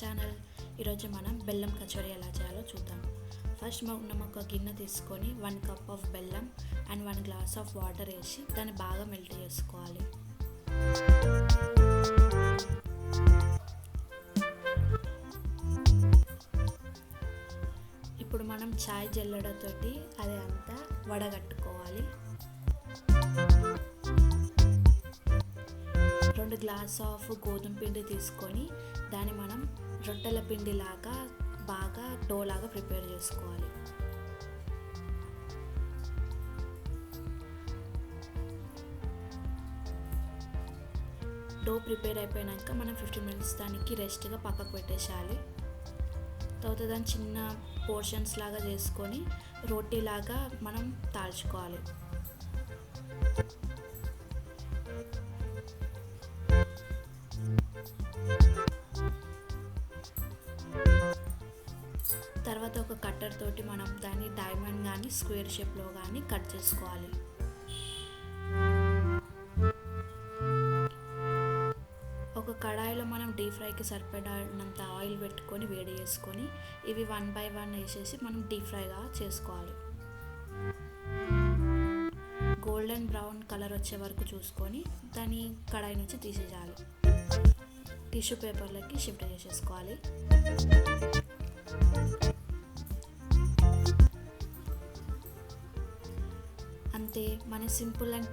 Channel. ఈరోజు మనం బెల్లం కచోరీ ఎలా చేయాలో చూద్దాం. ఫస్ట్ మనం ఒక గిన్నె తీసుకొని 1 కప్ ఆఫ్ బెల్లం అండ్ 1 గ్లాస్ ఆఫ్ వాటర్ వేసి దాన్ని బాగా మెల్ట్ చేసుకోవాలి. ఇప్పుడు మనం చాయ్ జల్లెడతోటి అది అంతా వడగట్టుకోవాలి. 2 గ్లాస్ ఆఫ్ గోధుమ పిండి తీసుకొని దాన్ని మనం రొట్టెల పిండి లాగా బాగా డో లాగా ప్రిపేర్ చేసుకోవాలి. డో ప్రిపేర్ అయిపోయాక మనం 15 మినిట్స్ దానికి రెస్ట్గా పక్కకు పెట్టేసేయాలి. తర్వాత దాన్ని చిన్న పోర్షన్స్ లాగా చేసుకొని రోటీ లాగా మనం తాల్చుకోవాలి. తర్వాత ఒక కట్టర్ తోటి మనం దాన్ని డైమండ్ కానీ స్క్వేర్ షేప్లో కానీ కట్ చేసుకోవాలి. ఒక కడాయిలో మనం డీప్ ఫ్రైకి సరిపడినంత ఆయిల్ పెట్టుకొని వేడి చేసుకొని ఇవి 1 బై 1 వేసేసి మనం డీప్ ఫ్రైగా చేసుకోవాలి. గోల్డెన్ బ్రౌన్ కలర్ వచ్చే వరకు చూసుకొని దాన్ని కడాయి నుంచి తీసేయాలి. టిష్యూ పేపర్లకి షిఫ్ట్ చేసేసుకోవాలి. అంతే, మన సింపుల్ అండ్